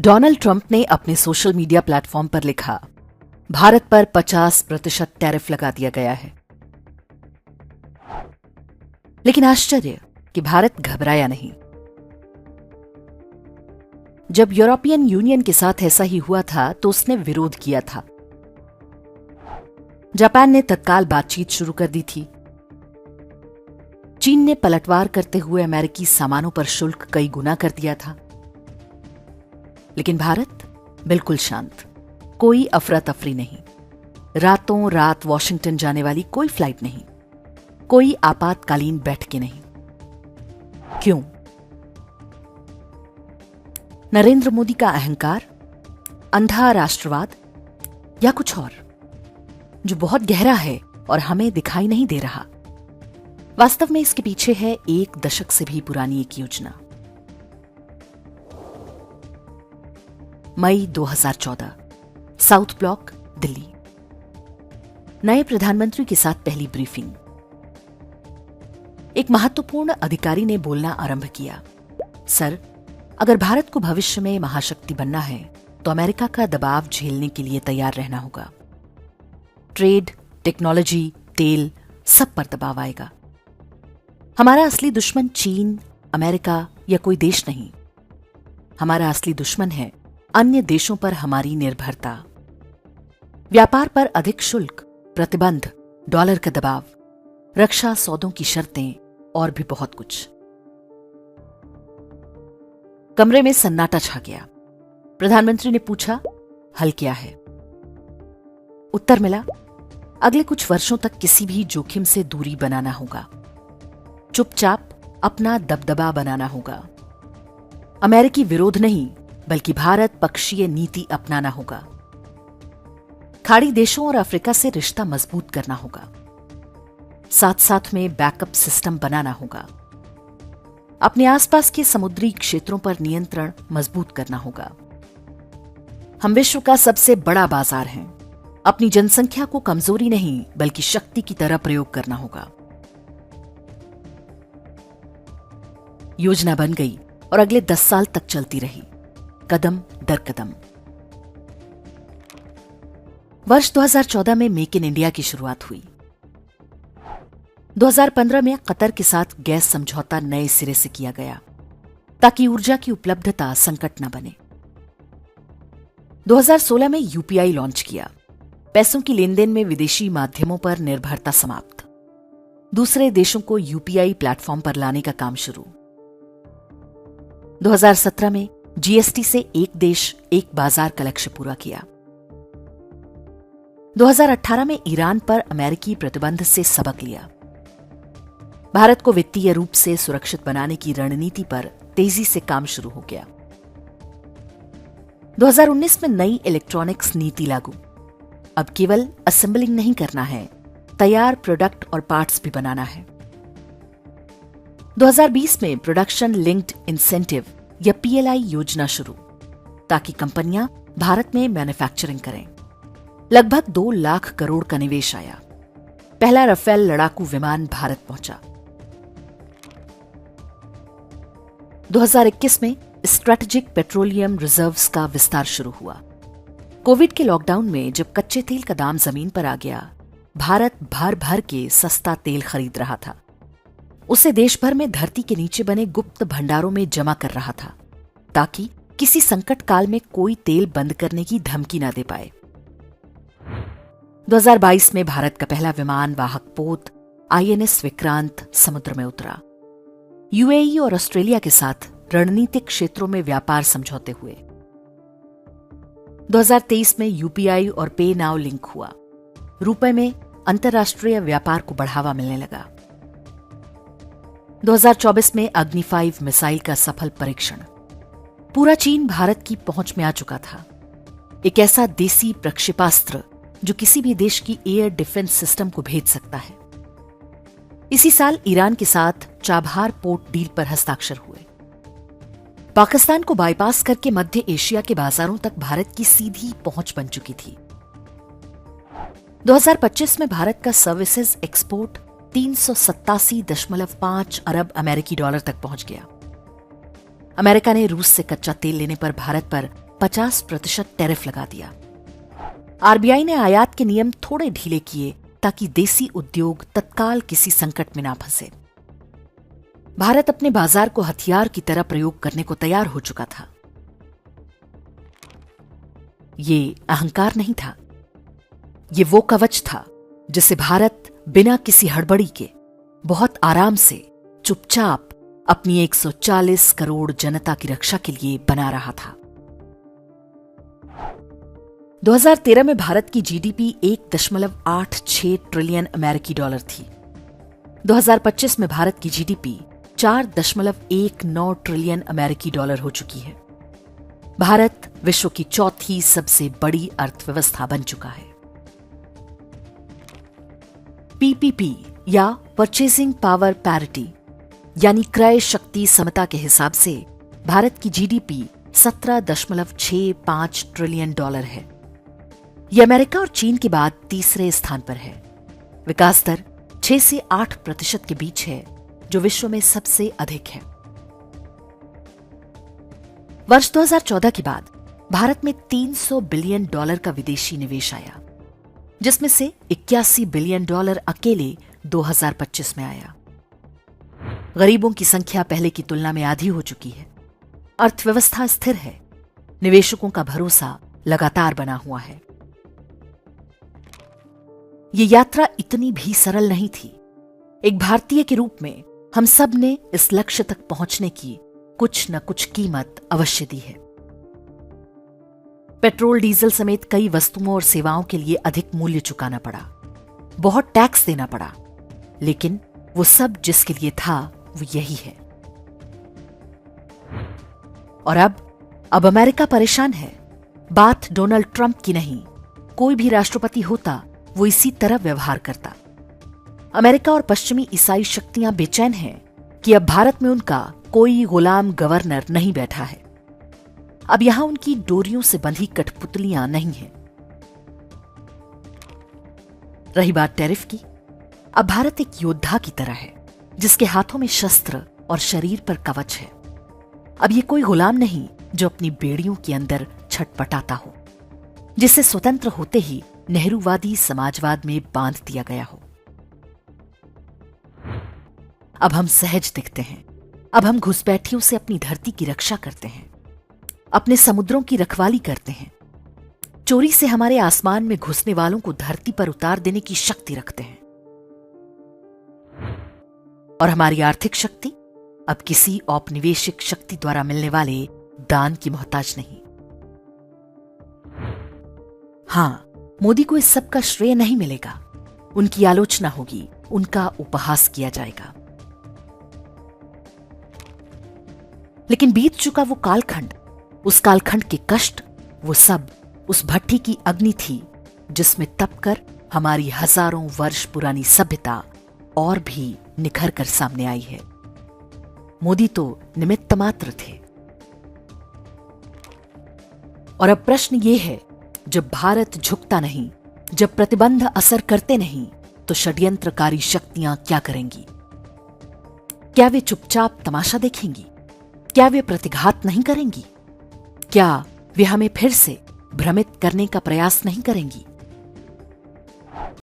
Donald Trump ने अपने social media platform पर लिखा, भारत पर 50% टैरिफ लगा दिया गया है। लेकिन आश्चर्य कि भारत घबराया नहीं। जब यूरोपियन यूनियन के साथ ऐसा ही हुआ था तो उसने विरोध किया था। जापान ने तत्काल बातचीत शुरू कर दी थी। चीन ने पलटवार करते हुए अमेरिकी सामानों पर शुल्क कई गुना कर दिया था। लेकिन भारत बिल्कुल शांत, कोई अफरा तफरी नहीं, रातों रात वॉशिंगटन जाने वाली कोई फ्लाइट नहीं, कोई आपातकालीन बैठकें नहीं। क्यों? नरेंद्र मोदी का अहंकार, अंधा राष्ट्रवाद या कुछ और जो बहुत गहरा है और हमें दिखाई नहीं दे रहा? वास्तव में इसके पीछे है 1 दशक से भी पुरानी एक योजना। मई 2014, साउथ ब्लॉक, दिल्ली। नए प्रधानमंत्री के साथ पहली ब्रीफिंग। एक महत्वपूर्ण अधिकारी ने बोलना आरंभ किया, सर, अगर भारत को भविष्य में महाशक्ति बनना है तो अमेरिका का दबाव झेलने के लिए तैयार रहना होगा। ट्रेड, टेक्नोलॉजी, तेल, सब पर दबाव आएगा। हमारा असली दुश्मन चीन, अमेरिका या कोई देश नहीं। हमारा असली दुश्मन है अन्य देशों पर हमारी निर्भरता। व्यापार पर अधिक शुल्क, प्रतिबंध, डॉलर का दबाव, रक्षा सौदों की शर्तें और भी बहुत कुछ। कमरे में सन्नाटा छा गया। प्रधानमंत्री ने पूछा, हल क्या है? उत्तर मिला, अगले कुछ वर्षों तक किसी भी जोखिम से दूरी बनाना होगा, चुपचाप अपना दबदबा बनाना होगा। अमेरिकी विरोध नहीं बल्कि भारत पक्षीय नीति अपनाना होगा। खाड़ी देशों और अफ्रीका से रिश्ता मजबूत करना होगा। साथ साथ में बैकअप सिस्टम बनाना होगा। अपने आसपास के समुद्री क्षेत्रों पर नियंत्रण मजबूत करना होगा। हम विश्व का सबसे बड़ा बाजार हैं। अपनी जनसंख्या को कमजोरी नहीं बल्कि शक्ति की तरह प्रयोग करना होगा। योजना बन गई और अगले 10 साल तक चलती रही, कदम दर कदम। वर्ष 2014 में मेक इन इंडिया की शुरुआत हुई। 2015 में कतर के साथ गैस समझौता नए सिरे से किया गया ताकि ऊर्जा की उपलब्धता संकट न बने। 2016 में यूपीआई लॉन्च किया। पैसों की लेनदेन में विदेशी माध्यमों पर निर्भरता समाप्त। दूसरे देशों को यूपीआई प्लेटफॉर्म पर लाने का काम शुरू। 2017 में जीएसटी से एक देश एक बाजार का लक्ष्य पूरा किया। 2018 में ईरान पर अमेरिकी प्रतिबंध से सबक लिया। भारत को वित्तीय रूप से सुरक्षित बनाने की रणनीति पर तेजी से काम शुरू हो गया। 2019 में नई इलेक्ट्रॉनिक्स नीति लागू। अब केवल असेंबलिंग नहीं करना है, तैयार प्रोडक्ट और पार्ट्स भी बनाना है। 2020 में प्रोडक्शन लिंक्ड इंसेंटिव या पीएलआई योजना शुरू ताकि कंपनियां भारत में मैन्युफैक्चरिंग करें। लगभग 2 लाख करोड़ का निवेश आया। पहला राफेल लड़ाकू विमान भारत पहुंचा। 2021 में स्ट्रेटेजिक पेट्रोलियम रिजर्व्स का विस्तार शुरू हुआ। कोविड के लॉकडाउन में जब कच्चे तेल का दाम जमीन पर आ गया, भारत भर भर के सस्ता तेल खरीद रहा था। उसे देश भर में धरती के नीचे बने गुप्त भंडारों में जमा कर रहा था ताकि किसी संकट काल में कोई तेल बंद करने की धमकी न दे पाए। 2022 में भारत का पहला विमान वाहक पोत आईएनएस विक्रांत समुद्र में उतरा। यूएई और ऑस्ट्रेलिया के साथ रणनीतिक क्षेत्रों में व्यापार समझौते हुए। 2023 में यूपीआई और पे नाउ लिंक हुआ। रुपए में अंतर्राष्ट्रीय व्यापार को बढ़ावा मिलने लगा। 2024 में अग्नि 5 मिसाइल का सफल परीक्षण। पूरा चीन भारत की पहुंच में आ चुका था। एक ऐसा देसी प्रक्षेपास्त्र जो किसी भी देश की एयर डिफेंस सिस्टम को भेज सकता है। इसी साल ईरान के साथ चाबहार पोर्ट डील पर हस्ताक्षर हुए। पाकिस्तान को बाईपास करके मध्य एशिया के बाजारों तक भारत की सीधी पहुंच बन चुकी थी। 2025 में भारत का सर्विसेज एक्सपोर्ट 387.5 अरब अमेरिकी डॉलर तक पहुंच गया। अमेरिका ने रूस से कच्चा तेल लेने पर भारत पर 50% टैरिफ लगा दिया। आरबीआई ने आयात के नियम थोड़े ढीले किए ताकि देसी उद्योग तत्काल किसी संकट में ना फंसे। भारत अपने बाजार को हथियार की तरह प्रयोग करने को तैयार हो चुका था। ये अहंकार नहीं था, ये वो कवच था जिसे भारत बिना किसी हड़बड़ी के बहुत आराम से चुपचाप अपनी 140 करोड़ जनता की रक्षा के लिए बना रहा था। 2013 में भारत की जीडीपी 1.86 ट्रिलियन अमेरिकी डॉलर थी। 2025 में भारत की जीडीपी 4.19 ट्रिलियन अमेरिकी डॉलर हो चुकी है। भारत विश्व की चौथी सबसे बड़ी अर्थव्यवस्था बन चुका है। पीपीपी या परचेसिंग पावर पैरिटी यानी क्रय शक्ति समता के हिसाब से भारत की जीडीपी 17.65 ट्रिलियन डॉलर है। यह अमेरिका और चीन के बाद तीसरे स्थान पर है। विकास दर 6 से 8% के बीच है, जो विश्व में सबसे अधिक है। वर्ष 2014 के बाद भारत में 300 बिलियन डॉलर का विदेशी निवेश आया, जिसमें से 81 बिलियन डॉलर अकेले 2025 में आया। गरीबों की संख्या पहले की तुलना में आधी हो चुकी है। अर्थव्यवस्था स्थिर है। निवेशकों का भरोसा लगातार बना हुआ है। ये यात्रा इतनी भी सरल नहीं थी। एक भारतीय के रूप में हम सब ने इस लक्ष्य तक पहुंचने की कुछ न कुछ कीमत अवश्य दी है। पेट्रोल डीजल समेत कई वस्तुओं और सेवाओं के लिए अधिक मूल्य चुकाना पड़ा, बहुत टैक्स देना पड़ा, लेकिन वो सब जिसके लिए था वो यही है। और अब अमेरिका परेशान है। बात डोनाल्ड ट्रंप की नहीं, कोई भी राष्ट्रपति होता वो इसी तरह व्यवहार करता। अमेरिका और पश्चिमी ईसाई शक्तियां बेचैन हैं कि अब भारत में उनका कोई गुलाम गवर्नर नहीं बैठा है। अब यहां उनकी डोरियों से बंधी कठपुतलियां नहीं हैं। रही बात टैरिफ की, अब भारत एक योद्धा की तरह है जिसके हाथों में शस्त्र और शरीर पर कवच है। अब ये कोई गुलाम नहीं जो अपनी बेड़ियों के अंदर छटपटाता हो, जिसे स्वतंत्र होते ही नेहरूवादी समाजवाद में बांध दिया गया हो। अब हम सहज दिखते हैं। अब हम घुसपैठियों से अपनी धरती की रक्षा करते हैं, अपने समुद्रों की रखवाली करते हैं, चोरी से हमारे आसमान में घुसने वालों को धरती पर उतार देने की शक्ति रखते हैं। और हमारी आर्थिक शक्ति अब किसी औपनिवेशिक शक्ति द्वारा मिलने वाले दान की मोहताज नहीं। हां, मोदी को इस सब का श्रेय नहीं मिलेगा। उनकी आलोचना होगी, उनका उपहास किया जाएगा। लेकिन बीत चुका वो कालखंड, उस कालखंड के कष्ट, वो सब उस भट्ठी की अग्नि थी जिसमें तपकर हमारी हजारों वर्ष पुरानी सभ्यता और भी निखर कर सामने आई है। मोदी तो निमित्त मात्र थे। और अब प्रश्न ये है, जब भारत झुकता नहीं, जब प्रतिबंध असर करते नहीं, तो षड्यंत्रकारी शक्तियां क्या करेंगी? क्या वे चुपचाप तमाशा देखेंगी? क्या वे प्रतिघात नहीं करेंगी? क्या वे हमें फिर से भ्रमित करने का प्रयास नहीं करेंगी?